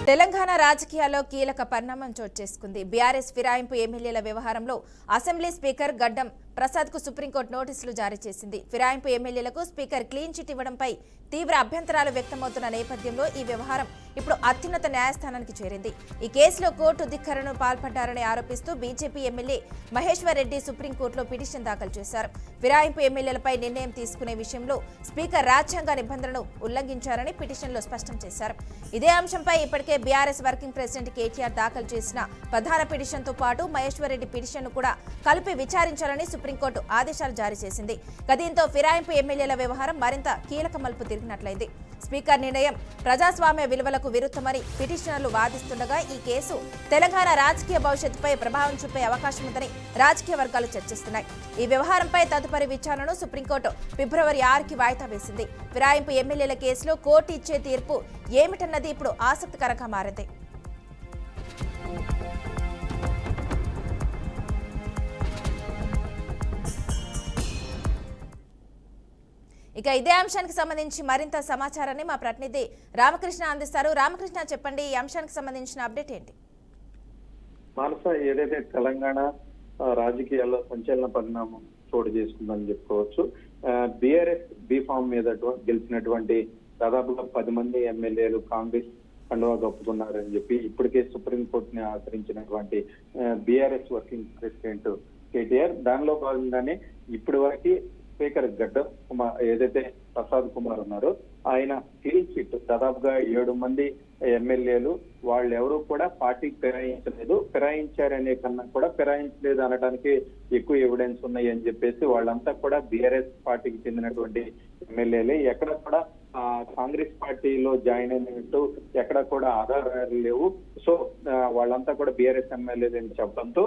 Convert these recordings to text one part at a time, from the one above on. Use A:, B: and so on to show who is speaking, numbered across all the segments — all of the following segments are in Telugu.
A: తెలంగాణ రాజకీయాల్లో కీలక పరిణామం చోటు చేసుకుంది. బీఆర్ఎస్ ఫిరాయింపు ఎమ్మెల్యేల వ్యవహారంలో అసెంబ్లీ స్పీకర్ గడ్డం ప్రసాద్ కు సుప్రీంకోర్టు నోటీసులు జారీ చేసింది. ఫిరాయింపు ఎమ్మెల్యేలకు స్పీకర్ క్లీన్ చిట్ ఇవ్వడంపై తీవ్ర అభ్యంతరాలు వ్యక్తమవుతున్న నేపథ్యంలో ఈ వ్యవహారం ఇప్పుడు అత్యున్నత న్యాయస్థానానికి చేరింది. ఈ కేసులో కోర్టు ధిక్కరణకు పాల్పడ్డారని ఆరోపిస్తూ బీజేపీ ఎమ్మెల్యే మహేశ్వర్ రెడ్డి సుప్రీంకోర్టులో పిటిషన్ దాఖలు చేశారు. ఫిరాయింపు ఎమ్మెల్యేలపై నిర్ణయం తీసుకునే విషయంలో స్పీకర్ రాజ్యాంగ నిబంధనలను ఉల్లంఘించారని పిటిషన్లో స్పష్టం చేశారు. ఇదే అంశంపై ఇప్పటికే బీఆర్ఎస్ వర్కింగ్ ప్రెసిడెంట్ కేటీఆర్ దాఖలు చేసిన ప్రధాన పిటిషన్తో పాటు మహేశ్వర్ రెడ్డి పిటిషన్ను కూడా కలిపి విచారించాలని సుప్రీంకోర్టు ఆదేశాలు జారీ చేసింది. దీంతో ఫిరాయింపు ఎమ్మెల్యేల వ్యవహారం మరింత కీలక మలుపు తిరిగినట్లయింది. స్పీకర్ నిర్ణయం ప్రజాస్వామ్య విలువలకు విరుద్ధమని పిటిషనర్లు వాదిస్తుండగా ఈ కేసు తెలంగాణ రాజకీయ భవిష్యత్తుపై ప్రభావం చూపే అవకాశం ఉందని రాజకీయ వర్గాలు చర్చిస్తున్నాయి. ఈ వ్యవహారంపై తదుపరి విచారణను సుప్రీంకోర్టు ఫిబ్రవరి 6కి వాయిదా వేసింది. ఫిరాయింపు ఎమ్మెల్యేల కేసులో కోర్టు ఇచ్చే తీర్పు ఏమిటన్నది ఇప్పుడు ఆసక్తికరంగా మారింది. ఇక ఇదే అంశానికి సంబంధించి మరింత సమాచారాన్ని మా ప్రతినిధి రామకృష్ణ అందిస్తారు. రామకృష్ణ, చెప్పండి, ఈ అంశానికి సంబంధించిన అప్డేట్ ఏంటి?
B: మానస, ఏదైతే తెలంగాణ రాజకీయాల్లో సంచలన పరిణామం చోటు చేసుకుందని చెప్పుకోవచ్చు. బీఆర్ఎస్ బీఫామ్ మీద గెలిచినటువంటి దాదాపుగా 10 మంది ఎమ్మెల్యేలు కాంగ్రెస్ కండువా కప్పుకున్నారని చెప్పి ఇప్పటికే సుప్రీంకోర్టుని ఆశ్రయించినటువంటి బీఆర్ఎస్ వర్కింగ్ ప్రెసిడెంట్ కేటీఆర్ దానిలో భాగంగానే ఇప్పటి వరకు స్పీకర్ గడ్డం ఏదైతే ప్రసాద్ కుమార్ ఉన్నారో ఆయన క్లీన్ చిట్ దాదాపుగా 7 మంది ఎమ్మెల్యేలు వాళ్ళు ఎవరు కూడా పార్టీకి ఫిరాయించలేదు, ఫిరాయించారనే కన్నా కూడా ఫిరాయించలేదు అనడానికి ఎక్కువ ఎవిడెన్స్ ఉన్నాయి అని చెప్పేసి వాళ్ళంతా కూడా బీఆర్ఎస్ పార్టీకి చెందినటువంటి ఎమ్మెల్యేలే. ఎక్కడ కూడా కాంగ్రెస్ పార్టీలో జాయిన్ అయినట్టు ఎక్కడ కూడా ఆధారాలు లేవు. సో వాళ్ళంతా కూడా బీఆర్ఎస్ ఎమ్మెల్యేలు అని చెప్పడంతో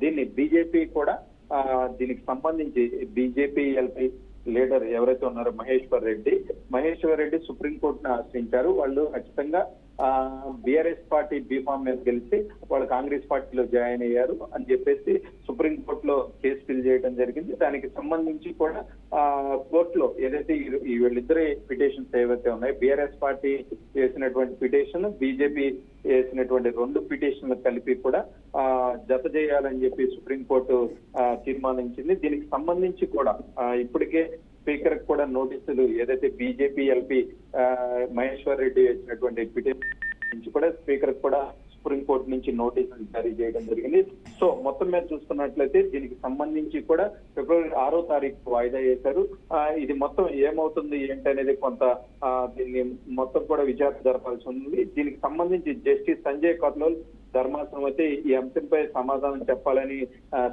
B: దీన్ని బీజేపీ కూడా దీనికి సంబంధించి బీజేపీ ఎల్పీ లీడర్ ఎవరైతే ఉన్నారో మహేశ్వర్ రెడ్డి సుప్రీంకోర్టును ఆశ్రయించారు. వాళ్ళు ఖచ్చితంగా బీఆర్ఎస్ పార్టీ బీఫామ్ మీద గెలిచి వాళ్ళు కాంగ్రెస్ పార్టీలో జాయిన్ అయ్యారు అని చెప్పేసి సుప్రీంకోర్టులో కేసు ఫిల్ చేయడం జరిగింది. దానికి సంబంధించి కూడా కోర్టులో ఏదైతే వీళ్ళిద్దరి పిటిషన్స్ ఏవైతే ఉన్నాయో బీఆర్ఎస్ పార్టీ వేసినటువంటి పిటిషన్, బీజేపీ వేసినటువంటి 2 పిటిషన్లు కలిపి కూడా జత చేయాలని చెప్పి సుప్రీంకోర్టు తీర్మానించింది. దీనికి సంబంధించి కూడా ఇప్పటికే స్పీకర్ కూడా నోటీసులు ఏదైతే బీజేపీ ఎల్పీ మహేశ్వర్ రెడ్డి వేసినటువంటి పిటిషన్ నుంచి కూడా స్పీకర్ కూడా సుప్రీంకోర్టు నుంచి నోటీసులు జారీ చేయడం జరిగింది. సో మొత్తం మీద చూసుకున్నట్లయితే దీనికి సంబంధించి కూడా ఫిబ్రవరి 6వ తారీఖు వాయిదా వేశారు. ఇది మొత్తం ఏమవుతుంది ఏంటనేది కొంత దీన్ని మొత్తం కూడా విచారణ జరపాల్సి ఉంది. దీనికి సంబంధించి జస్టిస్ సంజయ్ కర్నూల్ ధర్మాసనం అయితే ఈ అంశంపై సమాధానం చెప్పాలని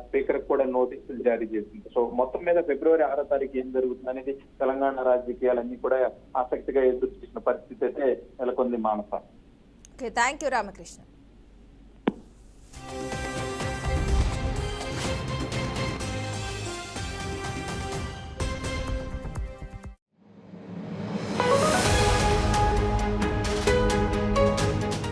B: స్పీకర్ కూడా నోటీసులు జారీ చేసింది. సో మొత్తం మీద ఫిబ్రవరి 6వ తారీఖు ఏం జరుగుతుంది అనేది తెలంగాణ రాజకీయాలన్నీ కూడా ఆసక్తిగా ఎదురు చూసిన పరిస్థితి అయితే నెలకొంది. మానస.
A: Thank you Ramakrishna.